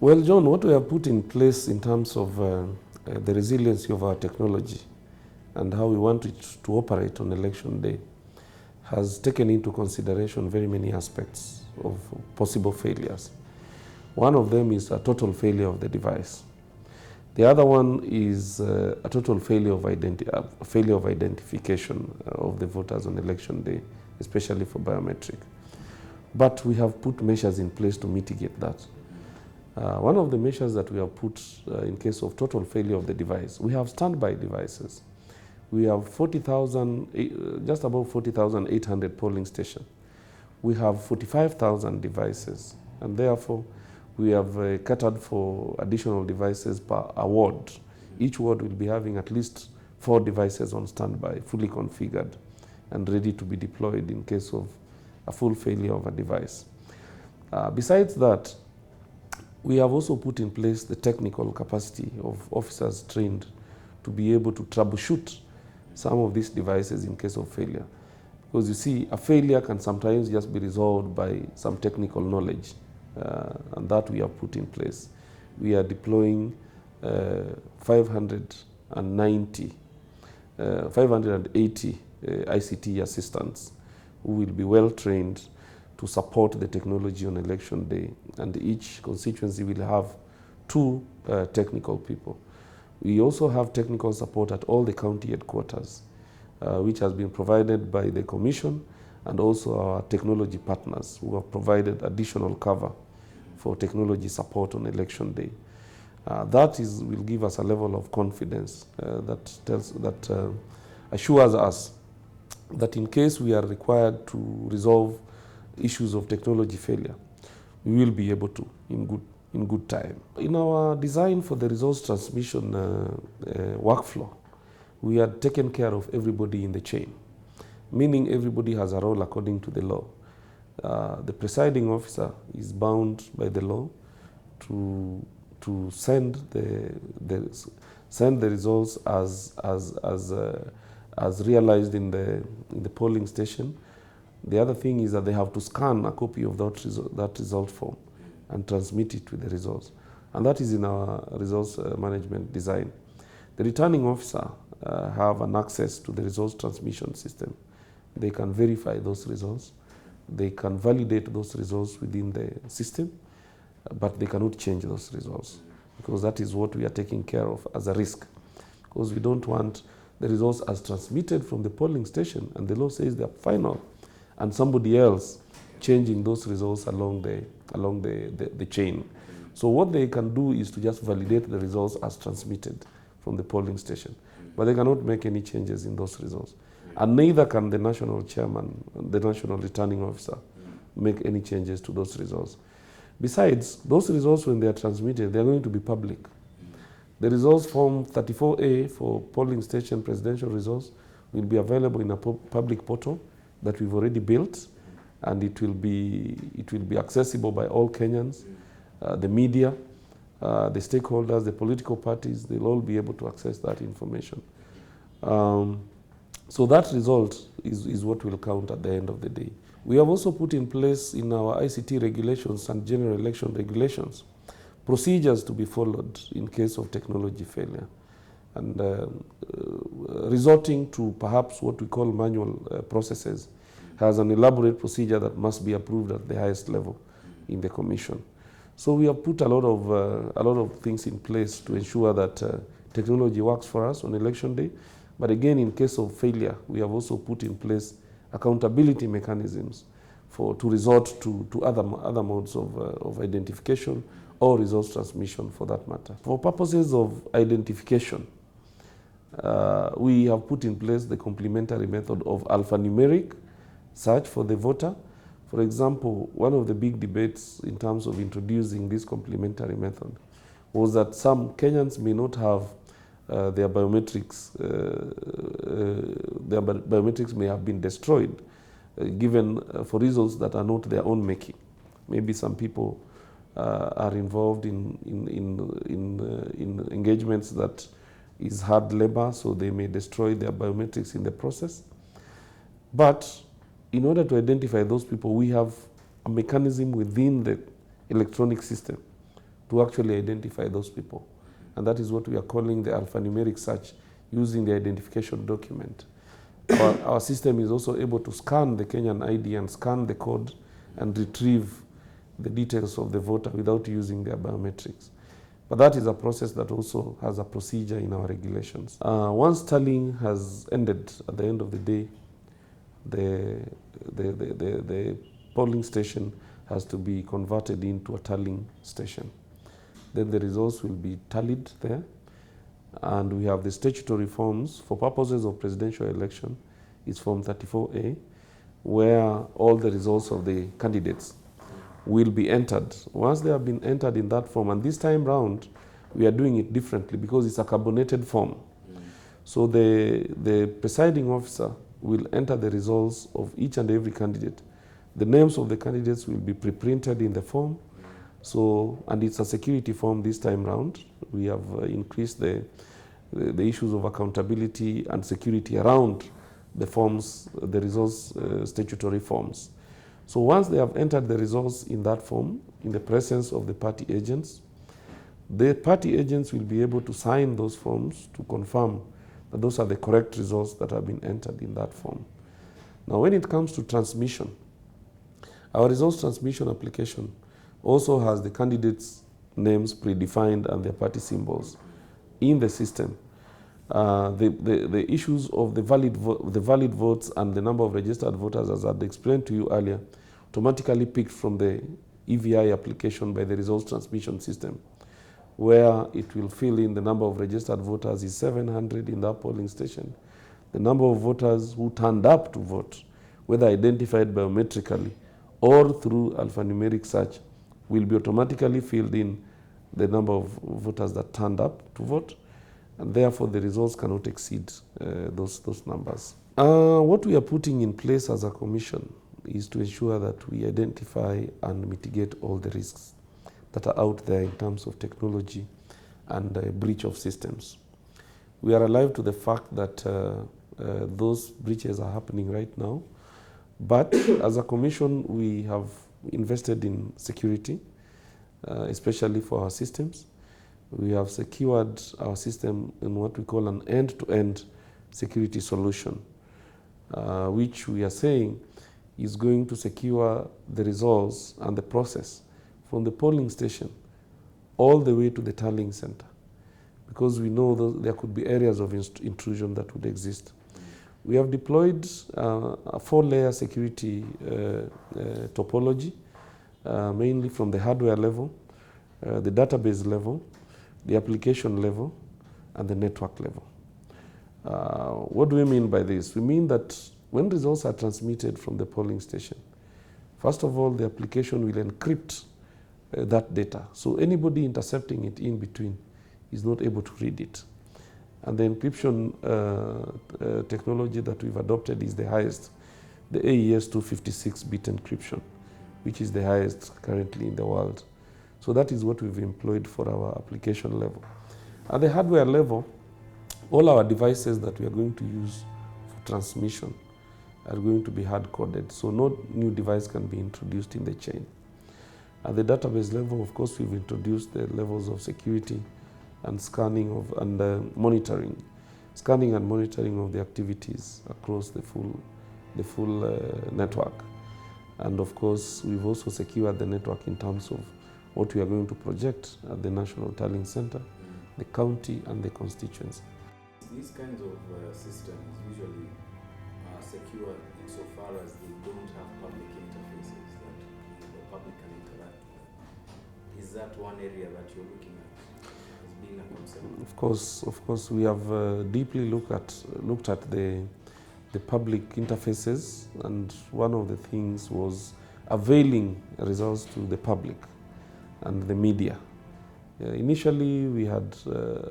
Well, John, what we have put in place in terms of the resiliency of our technology and how we want it to operate on election day has taken into consideration very many aspects of possible failures. One of them is a total failure of the device. The other one is a total failure of identification of the voters on election day, especially for biometric. But we have put measures in place to mitigate that. One of the measures that we have put in case of total failure of the device, we have standby devices. We have 40,000, just about 40,800 polling stations. We have 45,000 devices, and therefore we have catered for additional devices per ward. Each ward will be having at least 4 devices on standby, fully configured and ready to be deployed in case of a full failure of a device. Besides that, we have also put in place the technical capacity of officers trained to be able to troubleshoot some of these devices in case of failure. Because you see, a failure can sometimes just be resolved by some technical knowledge, and that we have put in place. We are deploying 580 ICT assistants who will be well trained to support the technology on election day, and each constituency will have 2 technical people. We also have technical support at all the county headquarters, which has been provided by the Commission and also our technology partners who have provided additional cover for technology support on election day. That will give us a level of confidence that assures us that in case we are required to resolve issues of technology failure, we will be able to in good time. In our design for the results transmission workflow, we had taken care of everybody in the chain, meaning everybody has a role according to the law. The presiding officer is bound by the law to send the results as realized in the polling station. The other thing is that they have to scan a copy of that result form and transmit it with the results. And that is in our results management design. The returning officer have an access to the results transmission system. They can verify those results. They can validate those results within the system, but they cannot change those results, because that is what we are taking care of as a risk. Because we don't want the results as transmitted from the polling station, and the law says they are final, and somebody else changing those results along the chain. So what they can do is to just validate the results as transmitted from the polling station, but they cannot make any changes in those results. And neither can the national chairman, the national returning officer, make any changes to those results. Besides, those results, when they are transmitted, they are going to be public. The results form 34A for polling station presidential results will be available in a public portal that we've already built, and it will be accessible by all Kenyans, the media, the stakeholders, the political parties. They'll all be able to access that information. So that result is what will count at the end of the day. We have also put in place in our ICT regulations and general election regulations procedures to be followed in case of technology failure, and resorting to perhaps what we call manual processes has an elaborate procedure that must be approved at the highest level in the Commission. So we have put a lot of things in place to ensure that technology works for us on election day. But again, in case of failure, we have also put in place accountability mechanisms to resort to other modes of identification or results transmission for that matter. For purposes of identification, we have put in place the complementary method of alphanumeric search for the voter. For example, one of the big debates in terms of introducing this complementary method was that some Kenyans may not have their biometrics may have been destroyed, given for reasons that are not their own making. Maybe some people are involved in engagements that is hard labor, so they may destroy their biometrics in the process. But in order to identify those people, we have a mechanism within the electronic system to actually identify those people. And that is what we are calling the alphanumeric search using the identification document. Our system is also able to scan the Kenyan ID and scan the code and retrieve the details of the voter without using their biometrics. But that is a process that also has a procedure in our regulations. Once tallying has ended at the end of the day, the polling station has to be converted into a tallying station. Then the results will be tallied there. And we have the statutory forms for purposes of presidential election. It's Form 34A, where all the results of the candidates will be entered. Once they have been entered in that form, and this time round, we are doing it differently because it's a carbonated form. So the presiding officer will enter the results of each and every candidate. The names of the candidates will be pre-printed in the form. So, and it's a security form this time round. We have increased the issues of accountability and security around the forms, the results statutory forms. So once they have entered the results in that form, in the presence of the party agents, the party agents will be able to sign those forms to confirm that those are the correct results that have been entered in that form. Now, when it comes to transmission, our results transmission application also has the candidates' names predefined and their party symbols in the system. The issues of the valid votes and the number of registered voters, as I had explained to you earlier, automatically picked from the EVI application by the results transmission system, where it will fill in the number of registered voters is 700 in that polling station. The number of voters who turned up to vote, whether identified biometrically or through alphanumeric search, will be automatically filled in the number of voters that turned up to vote, and therefore the results cannot exceed those numbers. What we are putting in place as a commission is to ensure that we identify and mitigate all the risks that are out there in terms of technology and breach of systems. We are alive to the fact that those breaches are happening right now, but as a commission we have invested in security, especially for our systems. We have secured our system in what we call an end-to-end security solution, which we are saying is going to secure the results and the process from the polling station all the way to the tallying center, because we know there could be areas of intrusion that would exist. We have deployed a 4-layer security topology, mainly from the hardware level, the database level, the application level, and the network level. What do we mean by this? We mean that when results are transmitted from the polling station, first of all, the application will encrypt that data. So anybody intercepting it in between is not able to read it. And the encryption technology that we've adopted is the highest, the AES 256-bit encryption, which is the highest currently in the world. So that is what we've employed for our application level. At the hardware level, all our devices that we are going to use for transmission are going to be hard-coded, so no new device can be introduced in the chain. At the database level, of course, we've introduced the levels of security and scanning of monitoring of the activities across the full network. And of course, we've also secured the network in terms of what we are going to project at the National Tallying Center, the county, and the constituency. These kinds of systems usually are secure insofar as they don't have public interfaces that the public can interact with. Is that one area that you're looking at as being a concern? Of course, we have deeply looked at the public interfaces, and one of the things was availing results to the public and the media. Initially, we had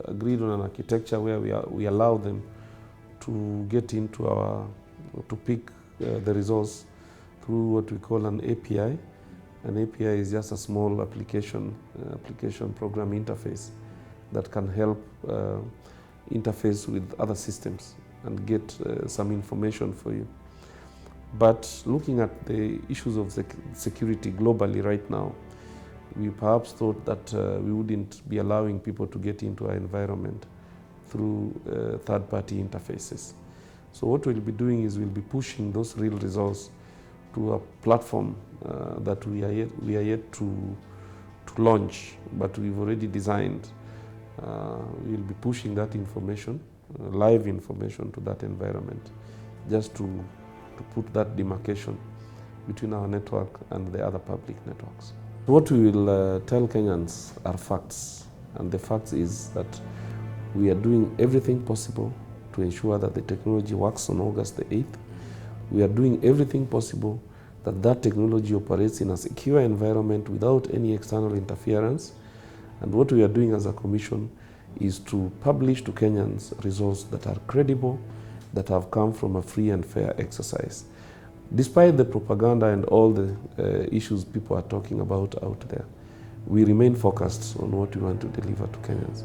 agreed on an architecture where we allow them to get into to pick the results through what we call an API. An API is just a small application program interface that can help interface with other systems and get some information for you. But looking at the issues of security globally right now, we perhaps thought that we wouldn't be allowing people to get into our environment through third-party interfaces. So what we'll be doing is we'll be pushing those real results to a platform that we are yet to launch, but we've already designed. We'll be pushing that information, live information, to that environment, just to put that demarcation between our network and the other public networks. What we will tell Kenyans are facts, and the facts is that we are doing everything possible to ensure that the technology works on August the 8th. We are doing everything possible that that technology operates in a secure environment without any external interference. And what we are doing as a commission is to publish to Kenyans results that are credible, that have come from a free and fair exercise. Despite the propaganda and all the issues people are talking about out there, we remain focused on what we want to deliver to Kenyans.